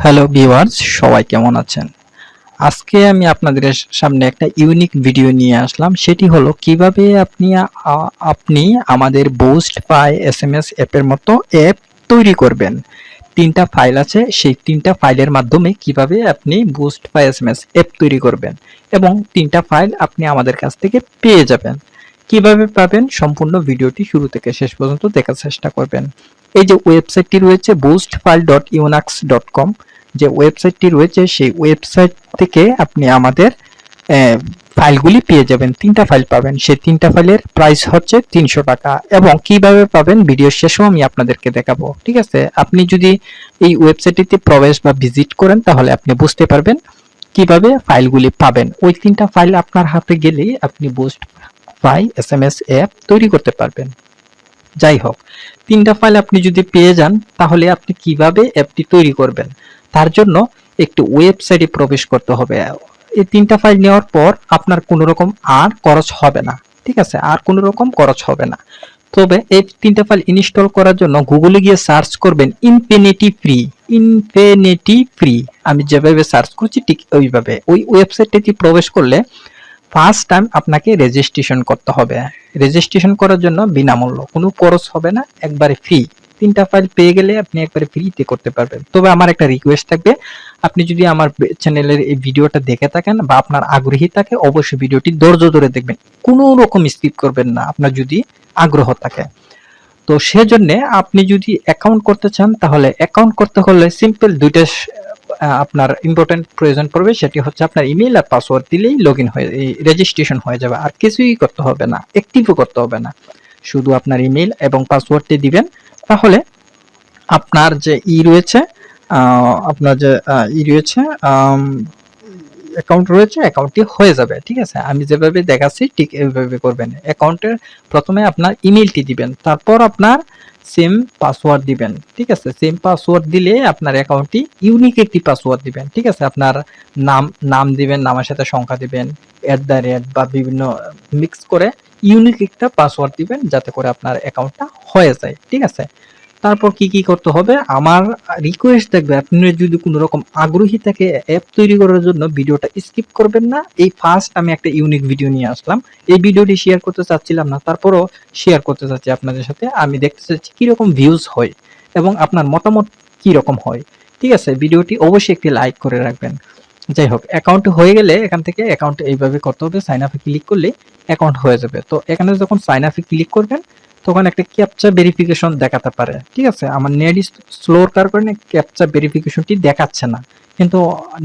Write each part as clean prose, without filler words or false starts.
Hello viewers, সবাই কেমন আছেন? আজকে আমি আপনাদের সামনে একটা ইউনিক ভিডিও নিয়ে আসলাম। সেটি হলো কিভাবে আপনি আমাদের বুস্ট পাই এসএমএস অ্যাপের মতো অ্যাপ তৈরি করবেন। ৩টা ফাইল আছে, সেই ৩টা ফাইলের মাধ্যমে কিভাবে আপনি বুস্ট পাই এসএমএস অ্যাপ তৈরি করবেন এবং ৩টা ফাইল আপনি আমাদের কাছ থেকে পেয়ে যাবেন। কিভাবে পাবেন সম্পূর্ণ ভিডিওটি শুরু থেকে শেষ পর্যন্ত দেখার চেষ্টা করবেন। এই যে ওয়েবসাইটটি রয়েছে boostfile.unax.com, যে ওয়েবসাইটটি রয়েছে সেই ওয়েবসাইট থেকে আপনি আমাদের ফাইলগুলি পেয়ে যাবেন। ৩টা ফাইল পাবেন, সেই ৩টা ফাইলের প্রাইস হচ্ছে ৩০০ টাকা এবং কিভাবে পাবেন ভিডিও শেষেও আমি আপনাদেরকে দেখাবো। ঠিক আছে, আপনি যদি এই ওয়েবসাইটটিতে প্রবেশ বা ভিজিট করেন তাহলে আপনি বুঝতে পারবেন কিভাবে ফাইলগুলি পাবেন। ওই ৩টা ফাইল আপনার হাতে গেলেই আপনি বুস্ট পাই এসএমএস অ্যাপ তৈরি করতে পারবেন। যাই হোক, ৩টা ফাইল আপনি যদি পেয়ে যান তাহলে আপনি কিভাবে অ্যাপটি তৈরি করবেন তার জন্য একটি ওয়েবসাইটে প্রবেশ করতে হবে। এই ৩টা ফাইল নেওয়ার পর আপনার কোনো রকম আর খরচ হবে না। ঠিক আছে, আর কোনো রকম খরচ হবে না। তবে এই ৩টা ফাইল ইনস্টল করার জন্য গুগলে গিয়ে সার্চ করবেন ইনফিনিটি ফ্রি। আমি যেভাবে সার্চ করছি ঠিক ওইভাবে ওই ওয়েবসাইটটিতে প্রবেশ করলে ফার্স্ট টাইম আপনাকে রেজিস্ট্রেশন করতে হবে। রেজিস্ট্রেশন করার জন্য বিনামূল্য, কোনো খরচ হবে না, একবারে ফ্রি। ৩টা ফাইল পেয়ে গেলে আপনি একবারে ফ্রিতে করতে পারবেন। তবে আমার একটা রিকোয়েস্ট থাকবে, আপনি যদি আমার চ্যানেলের এই ভিডিওটা দেখে থাকেন বা আপনার আগ্রহী থাকে অবশ্যই ভিডিওটি ধৈর্য ধরে দেখবেন, কোনো রকম স্কিপ করবেন না আপনার যদি আগ্রহ থাকে। তো সেজন্য আপনি যদি অ্যাকাউন্ট করতে চান তাহলে অ্যাকাউন্ট করতে হলে সিম্পল দুইটা আপনার ইম্পর্টেন্ট প্রয়োজন পড়বে। সেটি হচ্ছে আপনার ইমেইল আর পাসওয়ার্ড দিলেই লগইন হয়ে রেজিস্ট্রেশন হয়ে যাবে। আর কিছুই করতে হবে না, অ্যাক্টিভও করতে হবে না, শুধু আপনার ইমেইল এবং পাসওয়ার্ডটি দিবেন। তাহলে আপনার যে রয়েছে আপনার যে রয়েছে অ্যাকাউন্ট রয়েছে, অ্যাকাউন্টটি হয়ে যাবে। ঠিক আছে, আমি যেভাবে দেখাচ্ছি ঠিক এইভাবে করবেন। অ্যাকাউন্টের প্রথমে আপনার ইমেইলটি দিবেন, তারপর আপনার সেম পাসওয়ার্ড দিবেন। ঠিক আছে, সেম পাসওয়ার্ড দিলে আপনার অ্যাকাউন্টটি ইউনিক একটি পাসওয়ার্ড দিবেন। ঠিক আছে, আপনার নাম দিবেন, নামের সাথে সংখ্যা দিবেন, @ বা বিভিন্ন মিক্স করে ইউনিক একটা পাসওয়ার্ড দিবেন যাতে করে আপনার অ্যাকাউন্টটা হয়ে যায়। ঠিক আছে, তারপর কি করতে হবে আমার রিকোয়েস্ট থাকবে, আপনি যদি কোনো রকম আগ্রহী থাকে অ্যাপ তৈরি করার জন্য ভিডিওটা স্কিপ করবেন না। এই ফার্স্ট আমি একটা ইউনিক ভিডিও নিয়ে আসলাম, এই ভিডিওটি শেয়ার করতে চাচ্ছিলাম না, তারপরও শেয়ার করতে চাচ্ছি আপনাদের সাথে। আমি দেখতে চাচ্ছি কিরকম ভিউজ হয় এবং আপনার মতামত কি রকম হয়। ঠিক আছে, ভিডিওটি অবশ্যই একটি লাইক করে রাখবেন। যাই হোক, অ্যাকাউন্ট হয়ে গেলে এখান থেকে অ্যাকাউন্ট এইভাবে করতে হবে, সাইন আপে ক্লিক করলে অ্যাকাউন্ট হয়ে যাবে। তো এখানে যখন সাইন আপে ক্লিক করবেন তখন একটা ক্যাপচা ভেরিফিকেশন দেখাতে পারে। ঠিক আছে, আমার নেট স্লোর কারণে ক্যাপচা ভেরিফিকেশনটি দেখাচ্ছে না, কিন্তু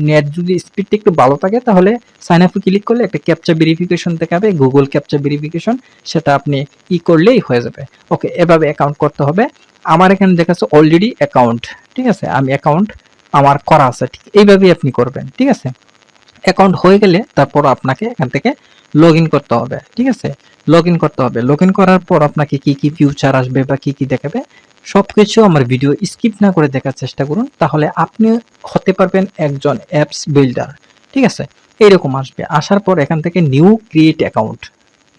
নেট যদি স্পিডটা একটু ভালো থাকে তাহলে সাইন আপে ক্লিক করলে একটা ক্যাপচা ভেরিফিকেশন দেখাবে, গুগল ক্যাপচা ভেরিফিকেশন, সেটা আপনি করলেই হয়ে যাবে। ওকে, এভাবে অ্যাকাউন্ট করতে হবে। আমার এখানে দেখাচ্ছে অলরেডি অ্যাকাউন্ট। ঠিক আছে, আমি অ্যাকাউন্ট আমার করা আছে, ঠিক এইভাবেই আপনি করবেন। ঠিক আছে, অ্যাকাউন্ট হয়ে গেলে তারপর আপনাকে এখান থেকে লগ ইন করতে হবে। ঠিক আছে, লগ ইন করতে হবে। লগ ইন করার পর আপনাকে কি ফিউচার আসবে বা কি দেখাবে সবকিছু আমার ভিডিও স্কিপ না করে দেখার চেষ্টা করুন, তাহলে আপনি হতে পারবেন একজন অ্যাপস বিল্ডার। ঠিক আছে, এইরকম আসবে। আসার পর এখান থেকে নিউ ক্রিয়েট অ্যাকাউন্ট।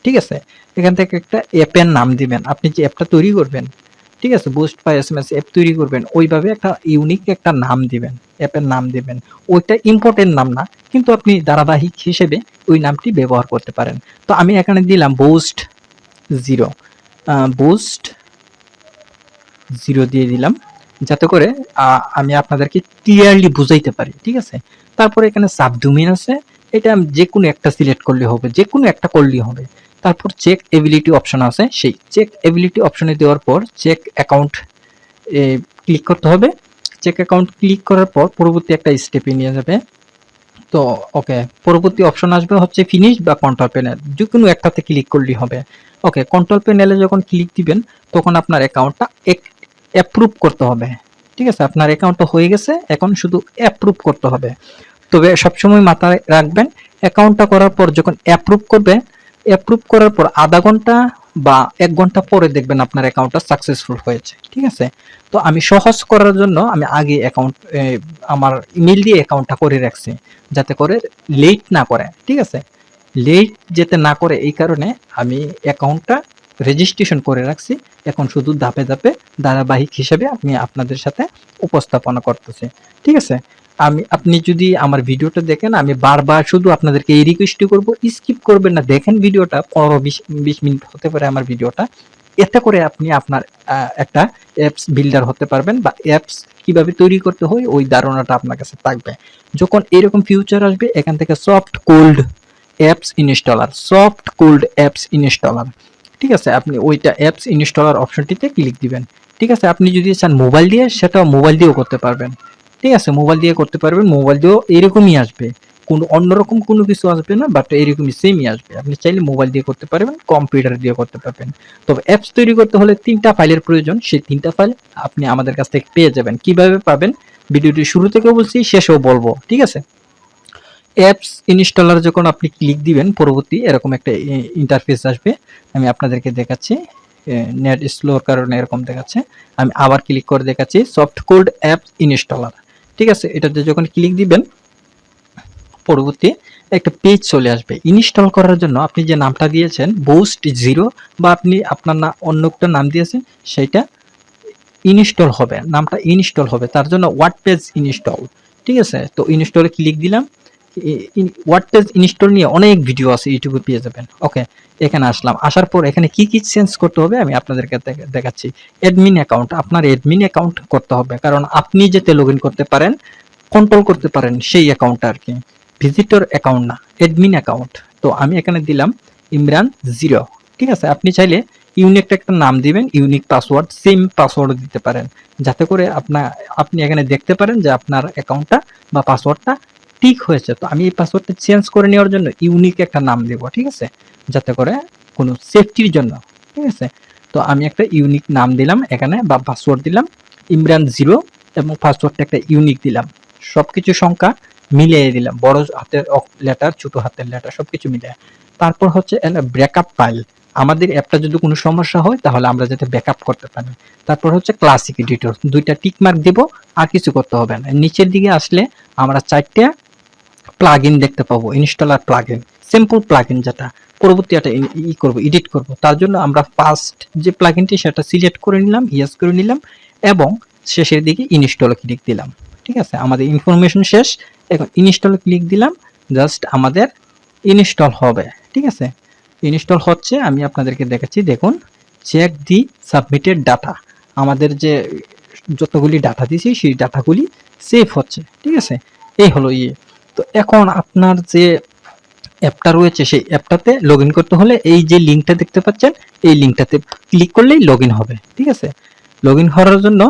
ঠিক আছে, এখান থেকে একটা অ্যাপের নাম দিবেন, আপনি যে অ্যাপটা তৈরি করবেন। ঠিক আছে, বুস্ট পাই এসএমএস অ্যাপ তৈরি করবেন, ওইভাবে একটা ইউনিক একটা নাম দিবেন, অ্যাপের নাম দিবেন। ওইটা ইম্পর্টেন্ট নাম না, কিন্তু আপনি ধারাবাহিক হিসেবে ওই নামটি ব্যবহার করতে পারেন। তো আমি এখানে দিলাম বুস্ট 0, বুস্ট 0 দিয়ে দিলাম, যাতে করে আমি আপনাদেরকে ক্লিয়ারলি বুঝাইতে পারি। ঠিক আছে, তারপরে এখানে সাবডোমেইন আছে, এটা যে কোনো একটা সিলেক্ট করলে হবে, যে কোনো একটা করলেই হবে। তারপর চেক এবিলিটি অপশন আছে, সেই চেক এবিলিটি অপশনে দেওয়ার পর চেক অ্যাকাউন্ট ক্লিক করতে হবে। চেক অ্যাকাউন্ট ক্লিক করার পর পরবর্তী একটা স্টেপে নিয়ে যাবে। তো ওকে, পরবর্তী অপশন আসবে হচ্ছে ফিনিশ বা কন্ট্রোল প্যানেল, যে কোনো একটাতে ক্লিক করলেই হবে। ওকে, কন্ট্রোল প্যানেলে যখন ক্লিক দিবেন তখন আপনার অ্যাকাউন্টটা অ্যাপ্রুভ করতে হবে। ঠিক আছে, আপনার অ্যাকাউন্টটা হয়ে গেছে, এখন শুধু অ্যাপ্রুভ করতে হবে। তবে সবসময় মাথায় রাখবেন, অ্যাকাউন্টটা করার পর যখন অ্যাপ্রুভ করবেন, অ্যাপ্রুভ করার পর আধা ঘন্টা বা 1 ঘন্টা পরে দেখবেন আপনার অ্যাকাউন্টটা সাকসেসফুল হয়েছে। ঠিক আছে, তো আমি সহজ করার জন্য আমি আগে অ্যাকাউন্ট আমার ইমেল দিয়ে অ্যাকাউন্টটা করে রাখছি, যাতে করে লেট না করে। ঠিক আছে, লেট যেতে না করে এই কারণে আমি অ্যাকাউন্টটা রেজিস্ট্রেশন করে রাখছি, এখন শুধু ধাপে ধাপে ধারাবাহিক হিসেবে আমি আপনাদের সাথে উপস্থাপনা করতেছি। ঠিক আছে, আপনি যদি আমার ভিডিওটা দেখেন, আমি বারবার শুধু আপনাদেরকে এই রিকোয়েস্ট করব, স্কিপ করবেন না, দেখেন ভিডিওটা 15-20 মিনিট হতে পারে আমার ভিডিওটা। এতে করে আপনি আপনার একটা অ্যাপস বিল্ডার হতে পারবেন, বা অ্যাপস কিভাবে তৈরি করতে হয় ওই ধারণাটা আপনার কাছে থাকবে। যখন এরকম ফিউচার আসবে, এখান থেকে soft cold apps installer, soft cold apps installer, ঠিক আছে, আপনি ওইটা অ্যাপস ইনস্টলার অপশনটিতে ক্লিক দিবেন। ঠিক আছে, আপনি যদি চান মোবাইল দিয়ে, সেটাও মোবাইল দিয়েও করতে পারবেন। ঠিক আছে, মোবাইল দিয়ে করতে পারবেন, মোবাইল দিয়েও এরকমই আসবে, কোনো অন্যরকম কোনো কিছু আসবে না, বাট এরকমই সেমই আসবে। আপনি চাইলে মোবাইল দিয়ে করতে পারবেন, কম্পিউটার দিয়ে করতে পারবেন। তবে অ্যাপস তৈরি করতে হলে 3টা ফাইলের প্রয়োজন, সেই 3টা ফাইল আপনি আমাদের কাছ থেকে পেয়ে যাবেন। কিভাবে পাবেন ভিডিওটি শুরু থেকে বলছি, শেষেও বলবো। ঠিক আছে, অ্যাপস ইনস্টলার যখন আপনি ক্লিক দিবেন, পরবর্তী এরকম একটা ইন্টারফেস আসবে। আমি আপনাদেরকে দেখাচ্ছি, নেট স্লোর কারণে এরকম দেখাচ্ছে। আমি আবার ক্লিক করে দেখাচ্ছি, সফট কোল্ড অ্যাপস ইনস্টলার। ঠিক আছে, এটাতে যখন ক্লিক দিবেন, পরবর্তী একটা পেজ চলে আসবে। ইনস্টল করার জন্য আপনি যে নামটা দিয়েছেন বোস্ট 0, বা আপনি আপনার অন্য একটা নাম দিয়েছেন, সেটা ইনস্টল হবে, নামটা ইনস্টল হবে। তার জন্য ওয়ার্ডপ্রেস ইনস্টল। ঠিক আছে, তো ইনস্টলে ক্লিক দিলাম। ওয়ার্ডপ্রেস ইনস্টল নিয়ে অনেক ভিডিও আছে, ইউটিউবে পেয়ে যাবেন। ওকে, এখানে আসলাম, আসার পর এখানে কি কি চেঞ্জ করতে হবে আমি আপনাদেরকে দেখাচ্ছি। অ্যাডমিন অ্যাকাউন্ট, আপনার অ্যাডমিন অ্যাকাউন্ট করতে হবে, কারণ আপনি যাতে লগ ইন করতে পারেন, কন্ট্রোল করতে পারেন সেই অ্যাকাউন্টটা আর কি, ভিজিটর অ্যাকাউন্ট না, অ্যাডমিন অ্যাকাউন্ট। তো আমি এখানে দিলাম ইমরান 0। ঠিক আছে, আপনি চাইলে ইউনিক একটা নাম দিবেন, ইউনিক পাসওয়ার্ড, সেম পাসওয়ার্ড দিতে পারেন, যাতে করে আপনি এখানে দেখতে পারেন যে আপনার অ্যাকাউন্টটা বা পাসওয়ার্ডটা ঠিক হয়েছে। তো আমি এই পাসওয়ার্ডটা চেঞ্জ করে নেওয়ার জন্য ইউনিক একটা নাম দেব। ঠিক আছে, যাতে করে কোনো সেফটির জন্য। ঠিক আছে, তো আমি একটা ইউনিক নাম দিলাম এখানে, বা পাসওয়ার্ড দিলাম ইমরান 0, এবং পাসওয়ার্ডটা একটা ইউনিক দিলাম। সবকিছু সংখ্যা মিলিয়ে দিলাম, বড় হাতের লেটার, ছোট হাতের লেটার, সবকিছু মিলিয়ে। তারপর হচ্ছে ব্যাকআপ ফাইল, আমাদের অ্যাপটা যদি কোনো সমস্যা হয় তাহলে আমরা যাতে ব্যাকআপ করতে পারি। তারপর হচ্ছে ক্লাসিক এডিটর, 2টা টিক মার্ক দেব, আর কিছু করতে হবে না। নিচের দিকে আসলে আমরা 4টা প্লাগইন দেখতে পাবো, ইনস্টলার প্লাগইন, সিম্পল প্লাগইন, যেটা পরবর্তী একটা করব, এডিট করব। তার জন্য আমরা ফার্স্ট যে প্লাগইনটি সেটা সিলেক্ট করে নিলাম, ইয়েস করে নিলাম, এবং শেষের দিকে ইনস্টল ক্লিক দিলাম। ঠিক আছে, আমাদের ইনফরমেশন শেষ, এখন ইনস্টল ক্লিক দিলাম, জাস্ট আমাদের ইনস্টল হবে। ঠিক আছে, ইনস্টল হচ্ছে, আমি আপনাদেরকে দেখাচ্ছি, দেখুন, চেক দি সাবমিটেড ডাটা, আমাদের যে যতগুলি ডাটা দিয়েছি সেই ডাটাগুলি সেভ হচ্ছে। ঠিক আছে, এই হলো তো এখন আপনার যে অ্যাপটা রয়েছে, সেই অ্যাপটাতে লগ ইন করতে হলে এই যে লিঙ্কটা দেখতে পাচ্ছেন, এই লিঙ্কটাতে ক্লিক করলেই লগ ইন হবে। ঠিক আছে, লগ ইন করার জন্য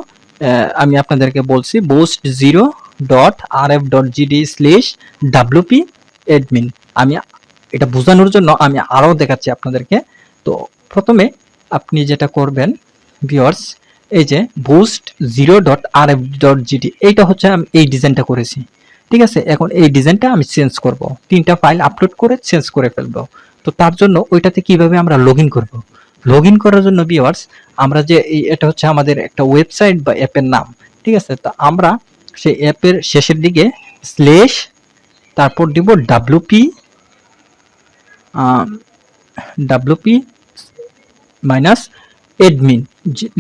আমি আপনাদেরকে বলছি bost0.rf.gd/wp admin। আমি এটা বোঝানোর জন্য আমি আরো দেখাচ্ছি আপনাদেরকে। তো প্রথমে আপনি যেটা করবেন ভিউয়ার্স, এই যে bost0.rf.gd, এইটা হচ্ছে আমি এই ডিজাইনটা করেছি। ঠিক আছে, এখন এই ডিজাইনটা আমি চেঞ্জ করব, 3টা ফাইল আপলোড করে চেঞ্জ করে ফেলবো। তো তার জন্য ওইটাতে কিভাবে আমরা লগ ইন করবো, লগ ইন করার জন্য ভিউয়ার্স, আমরা যে এটা হচ্ছে আমাদের একটা ওয়েবসাইট বা অ্যাপের নাম। ঠিক আছে, তো আমরা সেই অ্যাপের শেষের দিকে স্ল্যাশ, তারপর দিব wp মাইনাস অ্যাডমিন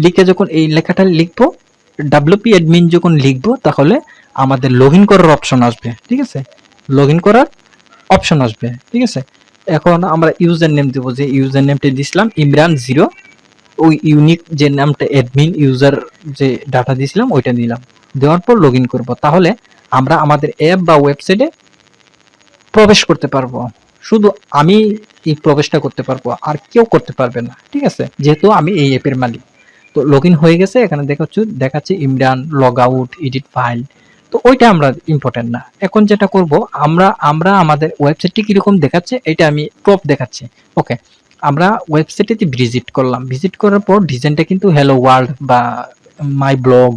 লিখে, যখন এই লেখাটা লিখবো, wp অ্যাডমিন যখন লিখবো, তাহলে আমাদের লগ ইন করার অপশন আসবে। ঠিক আছে, লগ ইন করার অপশন আসবে। ঠিক আছে, এখন আমরা ইউজার নেম দেবো, যে ইউজার নেমটা দিছিলাম ইমরান 0, ওই ইউনিক যে নামটা অ্যাডমিন ইউজার যে ডাটা দিছিলাম ওইটা দিলাম, দেওয়ার পর লগ ইন করবো। তাহলে আমরা আমাদের অ্যাপ বা ওয়েবসাইটে প্রবেশ করতে পারবো, শুধু আমি এই প্রবেশটা করতে পারবো, আর কেউ করতে পারবে না। ঠিক আছে, যেহেতু আমি এই অ্যাপের মালিক। তো লগ ইন হয়ে গেছে, এখানে দেখাচ্ছে Imran log out edit file. তো ওইটা আমরা ইম্পর্টেন্ট না। এখন যেটা করব, আমরা আমাদের ওয়েবসাইটটি কিরকম দেখাচ্ছে এটা আমি প্রপ দেখাচ্ছি। ওকে, আমরা ওয়েবসাইটে ভিজিট করলাম, ভিজিট করার পর ডিজাইনটা কিন্তু হ্যালো ওয়ার্ল্ড বা মাই ব্লগ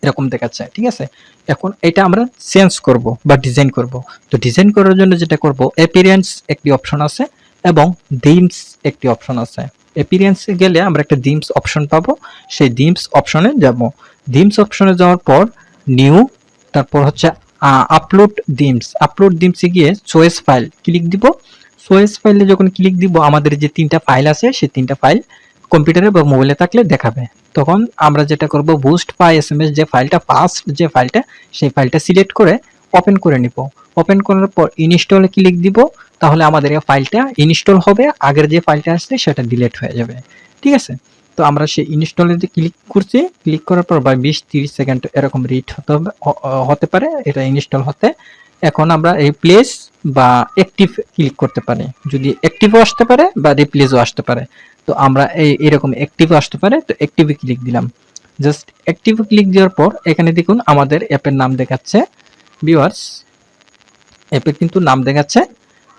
এরকম দেখাচ্ছে। ঠিক আছে, এখন এটা আমরা চেঞ্জ করব বা ডিজাইন করব। তো ডিজাইন করার জন্য যেটা করব, অ্যাপিয়ারেন্স একটি অপশন আছে এবং থিমস একটি অপশন আছে। অ্যাপিয়ারেন্সে গেলে আমরা একটা থিমস অপশন পাবো, সেই থিমস অপশনে যাব। থিমস অপশনে যাওয়ার পর নিউ, তারপর হচ্ছে আপলোড থিমসে গিয়ে চয়েস ফাইল ক্লিক দিব। সোর্স ফাইলে যখন ক্লিক দিব আমাদের যে 3টা ফাইল আছে সেই 3টা ফাইল কম্পিউটারে বা মোবাইলে থাকলে দেখাবে। তখন আমরা যেটা করব বুস্ট বা এসএমএস যে ফাইলটা ফার্স্ট যে ফাইলটা সেই ফাইলটা সিলেক্ট করে ওপেন করে নিব। ওপেন করার পর ইনস্টলে ক্লিক দিব, তাহলে আমাদের এই ফাইলটা ইনস্টল হবে, আগের যে ফাইলটা আসছে সেটা ডিলিট হয়ে যাবে। ঠিক আছে, তো আমরা সেই ইনস্টলে যে ক্লিক করছি, ক্লিক করার পর বা 20-30 সেকেন্ড এরকম রিড হতে পারে এটা ইনস্টল হতে। এখন আমরা এই প্লেস বা অ্যাক্টিভ ক্লিক করতে পারি, যদি অ্যাক্টিভও আসতে পারে বা রিপ্লেসও আসতে পারে। তো আমরা এরকম অ্যাক্টিভও আসতে পারে, তো অ্যাক্টিভে ক্লিক দিলাম। জাস্ট অ্যাক্টিভে ক্লিক দেওয়ার পর এখানে দেখুন আমাদের অ্যাপের নাম দেখাচ্ছে। ভিউয়ার্স, অ্যাপের কিন্তু নাম দেখাচ্ছে,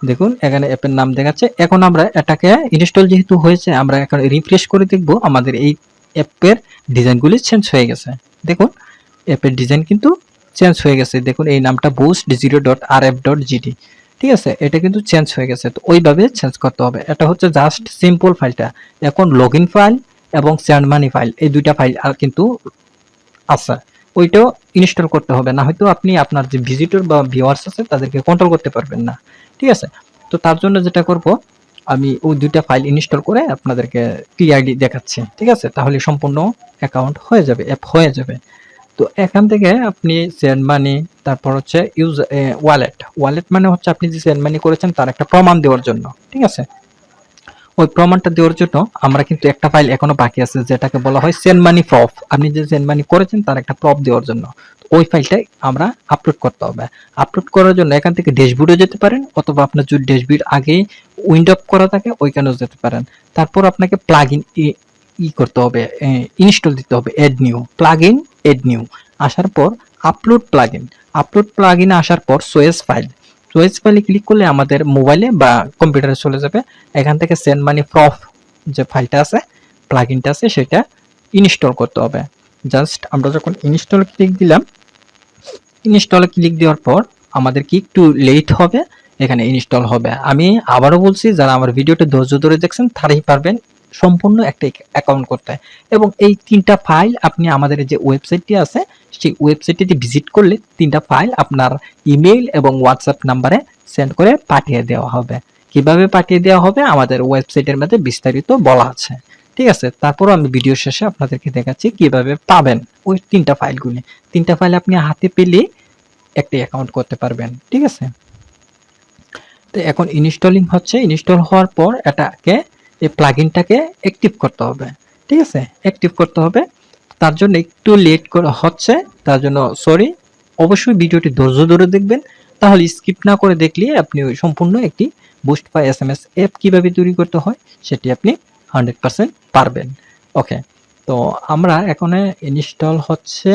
দেখুন এখানে অ্যাপের নাম দেখাচ্ছে। এখন আমরা এটাকে ইনস্টল যেহেতু হয়েছে আমরা এখন রিফ্রেশ করে দেখব আমাদের এই অ্যাপের ডিজাইনগুলি চেঞ্জ হয়ে গেছে। দেখুন অ্যাপের ডিজাইন কিন্তু চেঞ্জ হয়ে গেছে। দেখুন এই নামটা bost0.rf.gd, ঠিক আছে, এটা কিন্তু চেঞ্জ হয়ে গেছে। তো ওইভাবে চেঞ্জ করতে হবে। এটা হচ্ছে জাস্ট সিম্পল ফাইলটা। এখন লগইন ফাইল এবং সেন্ড মানি ফাইল এই দুইটা ফাইল আর কিন্তু আছে, ওইটাও ইনস্টল করতে হবে, না হয়তো আপনি আপনার যে ভিজিটর বা ভিউয়ার্স আছে তাদেরকে কন্ট্রোল করতে পারবেন না। ঠিক আছে, তো তার জন্য যেটা করব আমি ওই দুইটা ফাইল ইনস্টল করে আপনাদেরকে ক্লিয়ারলি দেখাচ্ছি। ঠিক আছে, তাহলে সম্পূর্ণ অ্যাকাউন্ট হয়ে যাবে, অ্যাপ হয়ে যাবে। তো এখান থেকে আপনি সেন্ড মানি, তারপর হচ্ছে ইউজ ওয়ালেট। ওয়ালেট মানে হচ্ছে আপনি যে সেন্ড মানি করেছেন তার একটা প্রমাণ দেওয়ার জন্য। ঠিক আছে, ওই প্রমাণটা দেওয়ার জন্য আমরা কিন্তু একটা ফাইল এখনো বাকি আছে যেটাকে বলা হয় সেন্ড মানি প্রুফ। আপনি যে সেন্ড মানি করেছেন তার একটা প্রুফ দেওয়ার জন্য ওই ফাইলটাই আমরা আপলোড করতে হবে। আপলোড করার জন্য এখান থেকে ড্যাশবোর্ডে যেতে পারেন, অথবা আপনার যদি ড্যাশবোর্ড আগে উইন্ডো আপ করা থাকে ওইখানেও যেতে পারেন। তারপর আপনাকে প্লাগইন করতে হবে, ইনস্টল দিতে হবে, add new plugin, add new আসার পর আপলোড প্লাগইন। আপলোড প্লাগইনে আসার পর সোয়েস ফাইল, সোয়েস ফাইলে ক্লিক করলে আমাদের মোবাইলে বা কম্পিউটারে চলে যাবে। এখান থেকে সেন্ড মানি প্রুফ যে ফাইলটা আছে, প্লাগইনটা আছে, সেটা ইনস্টল করতে হবে। জাস্ট আমরা যখন ইনস্টল ক্লিক দিলাম, ইনস্টলে ক্লিক দেওয়ার পর আমাদের কি একটু লেট হবে, এখানে ইনস্টল হবে। আমি আবারও বলছি, যারা আমার ভিডিওটা ধৈর্য ধরে দেখছেন তারাই পারবেন সম্পূর্ণ একটা অ্যাকাউন্ট করতে। এবং এই 3টা ফাইল আপনি আমাদের যে ওয়েবসাইটটি আছে সেই ওয়েবসাইটটিতে ভিজিট করলে 3টা ফাইল আপনার ইমেইল এবং হোয়াটসঅ্যাপ নাম্বারে সেন্ড করে পাঠিয়ে দেওয়া হবে। কিভাবে পাঠিয়ে দেওয়া হবে আমাদের ওয়েবসাইটের মধ্যে বিস্তারিত বলা আছে। ঠিক আছে, তারপরও আমি ভিডিও শেষে আপনাদেরকে দেখাচ্ছি কিভাবে পাবেন ওই 3টা ফাইলগুলি। 3টা ফাইল আপনি হাতে পেলে একটা অ্যাকাউন্ট করতে পারবেন। ঠিক আছে, তো এখন ইনস্টলিং হচ্ছে। ইনস্টল হওয়ার পর এটাকে এই প্লাগইনটাকে অ্যাক্টিভ করতে হবে। ঠিক আছে, অ্যাক্টিভ করতে হবে, তার জন্য একটু লেট করে হচ্ছে, তার জন্য সরি। অবশ্যই ভিডিওটি ধৈর্য ধরে দেখবেন, তাহলে স্কিপ না করে দেখলে আপনি ওই সম্পূর্ণ একটি বুস্ট বা এসএমএস অ্যাপ কিভাবে তৈরি করতে হয় সেটি আপনি 100% পারবেন। ওকে, তো আমরা এখন ইনস্টল হচ্ছে,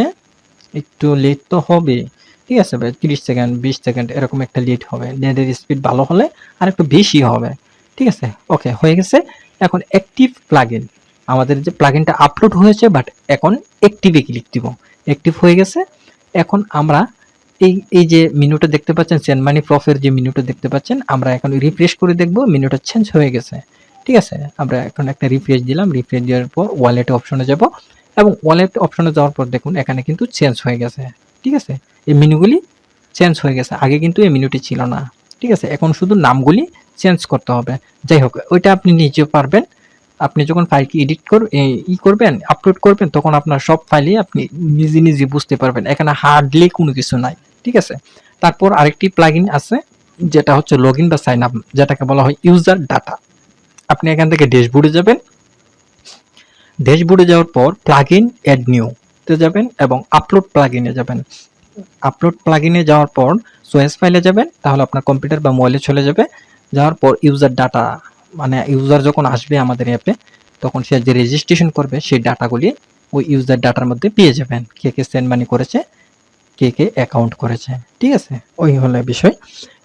একটু লেট তো হবে। ঠিক আছে ভাই, 30 সেকেন্ড 20 সেকেন্ড এরকম একটা লেট হবে, নেটের স্পিড ভালো হলে আর একটু বেশি হবে। ঠিক আছে, ওকে হয়ে গেছে। এখন অ্যাক্টিভ প্লাগইন, আমাদের যে প্লাগইনটা আপলোড হয়েছে বাট এখন অ্যাক্টিভে ক্লিক দিব। অ্যাক্টিভ হয়ে গেছে। এখন আমরা এই যে মেনুটা দেখতে পাচ্ছেন, সেন্ড মানি প্রুফের যে মেনুটা দেখতে পাচ্ছেন, আমরা এখন রিফ্রেশ করে দেখব মেনুটা চেঞ্জ হয়ে গেছে। ঠিক আছে, আমরা এখন একটা রিফ্রেশ দিলাম। রিফ্রেশ দেওয়ার পর ওয়ালেট অপশনে যাব, এবং ওয়ালেট অপশনে যাওয়ার পর দেখুন এখানে কিন্তু চেঞ্জ হয়ে গেছে। ঠিক আছে, এই মেনুগুলি চেঞ্জ হয়ে গেছে, আগে কিন্তু এই মেনুটি ছিল না। ঠিক আছে, এখন শুধু নামগুলি চেঞ্জ করতে হবে। যাই হোক, ওইটা আপনি নিজেও পারবেন। আপনি যখন ফাইলটি এডিট করবেন, আপলোড করবেন, তখন আপনার সব ফাইলই আপনি নিজে নিজে বুঝতে পারবেন, এখানে হার্ডলি কোনো কিছু নাই। ঠিক আছে, তারপর আরেকটি প্লাগইন আছে যেটা হচ্ছে লগইন বা সাইন আপ, যেটাকে বলা হয় ইউজার ডাটা। আপনি এখান থেকে ড্যাশবোর্ডে যাবেন, ড্যাশবোর্ডে যাওয়ার পর প্লাগইন এড নিউ তে যাবেন এবং আপলোড প্লাগইনে যাবেন। আপলোড প্লাগইনে যাওয়ার পর সোর্স ফাইলে যাবেন, তাহলে আপনার কম্পিউটার বা মোবাইলে চলে যাবে। যাওয়ার পর ইউজার ডাটা, মানে ইউজার যখন আসবে আমাদের অ্যাপে তখন সে যে রেজিস্ট্রেশন করবে সেই ডাটাগুলি ওই ইউজার ডাটার মধ্যে পেয়ে যাবেন, কে কে সেন্ড মানি করেছে, কে কে অ্যাকাউন্ট করেছে। ঠিক আছে, ওই হলো বিষয়।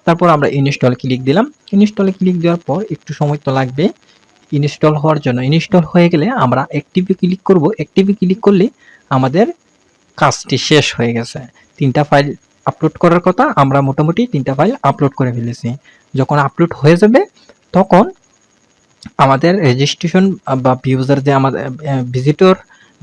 তারপর আমরা ইনস্টল ক্লিক দিলাম। ইনস্টলে ক্লিক দেওয়ার পর একটু সময় তো লাগবে ইনস্টল হওয়ার জন্য। ইনস্টল হয়ে গেলে আমরা অ্যাক্টিভে ক্লিক করব। অ্যাক্টিভে ক্লিক করলে আমাদের কাজটি শেষ হয়ে গেছে। 3টা ফাইল আপলোড করার কথা, আমরা মোটামুটি 3টা ফাইল আপলোড করে ফেলেছি। যখন আপলোড হয়ে যাবে তখন আমাদের রেজিস্ট্রেশন বা ইউজার যে আমাদের ভিজিটর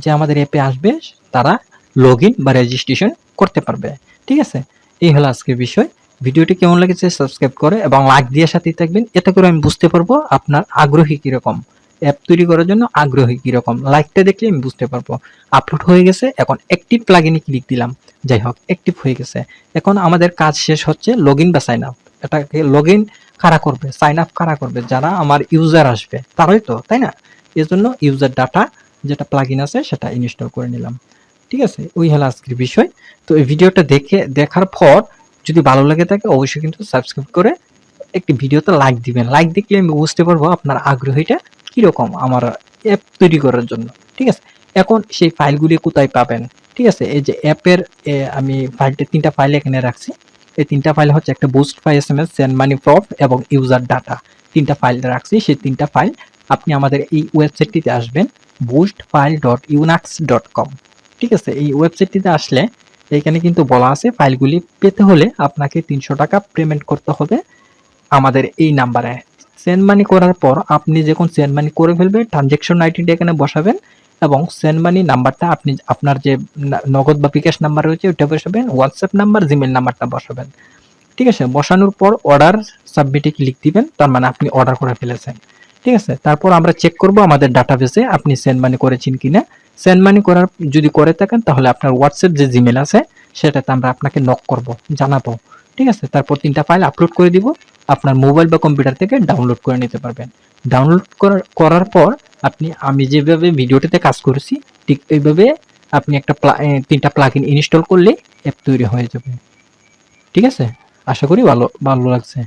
যে আমাদের অ্যাপে আসবে তারা লগইন বা রেজিস্ট্রেশন করতে পারবে। ঠিক আছে, এই হলো আজকের বিষয়। ভিডিওটি কেমন লেগেছে সাবস্ক্রাইব করে এবং লাইক দিয়ে সাথেই থাকবেন, এতে করে আমি বুঝতে পারবো আপনার আগ্রহী কিরকম, অ্যাপ তৈরি করার জন্য আগ্রহী কিরকম। লাইকটা দেখলে আমি বুঝতে পারবো। আপলোড হয়ে গেছে, এখন অ্যাক্টিভ প্লাগইনে ক্লিক দিলাম, যাই হোক অ্যাক্টিভ হয়ে গেছে। এখন আমাদের কাজ শেষ হচ্ছে লগ ইন বা সাইন আপ। এটাকে লগ ইন কারা করবে, সাইন আপ কারা করবে, যারা আমার ইউজার আসবে তারাই তো, তাই না? এর জন্য ইউজার ডাটা যেটা প্লাগইন আছে সেটা ইনস্টল করে নিলাম। ঠিক আছে, ওই হলো আজকের বিষয়। তো এই ভিডিওটা দেখার পর যদি ভালো লাগে থাকে অবশ্যই কিন্তু সাবস্ক্রাইব করে একটি ভিডিওতে লাইক দিবেন। লাইক দেখলে আমি বুঝতে পারবো আপনার আগ্রহীটা কিরকম আমার অ্যাপ তৈরি করার জন্য। ঠিক আছে, এখন সেই ফাইলগুলি কোথায় পাবেন? ঠিক আছে, এই যে অ্যাপের আমি তিনটা ফাইল এখানে রাখছি। এই তিনটা ফাইল হচ্ছে একটা boost file, SMS, send money proof এবং ইউজার ডাটা। তিনটা ফাইল রাখছি, সেই তিনটা ফাইল আপনি আমাদের এই ওয়েবসাইটটিতে আসবেন, boostfile.unax.com। ঠিক আছে, এই ওয়েবসাইটটিতে আসলে এখানে কিন্তু বলা আছে ফাইলগুলি পেতে হলে আপনাকে 300 টাকা পেমেন্ট করতে হবে আমাদের এই নাম্বারে। সেন্ড মানি করার পর আপনি যখন সেন্ড মানি করে ফেলবেন, ট্রানজ্যাকশন আইডিটা এখানে বসাবেন এবং সেন্ড মানি নাম্বারটা আপনি আপনার যে নগদ বা বিকাশ নাম্বার রয়েছে ওইটা বসাবেন, হোয়াটসঅ্যাপ নাম্বার, জিমেল নাম্বারটা বসাবেন। ঠিক আছে, বসানোর পর অর্ডার সাবমিটে ক্লিক দিবেন, তার মানে আপনি অর্ডার করে ফেলেছেন। ঠিক আছে, তারপর আমরা চেক করব আমাদের ডাটাবেসে আপনি সেন্ড মানি করেছেন কিনা। সেন্ড মানি করার যদি করে থাকেন তাহলে আপনার হোয়াটসঅ্যাপ যে জিমেল আছে সেটাতে আমরা আপনাকে নক করব, জানাবো। ঠিক আছে, তারপর তিনটা ফাইল আপলোড করে দিব, আপনার মোবাইল বা কম্পিউটার থেকে ডাউনলোড করে নিতে পারবেন। ডাউনলোড করার পর আপনি আমি যেভাবে ভিডিওটিতে কাজ করেছি ঠিক এইভাবে আপনি একটা তিনটা প্লাগইন ইনস্টল করলে অ্যাপ তৈরি হয়ে যাবে। ঠিক আছে, আশা করি ভালো ভালো লাগছে।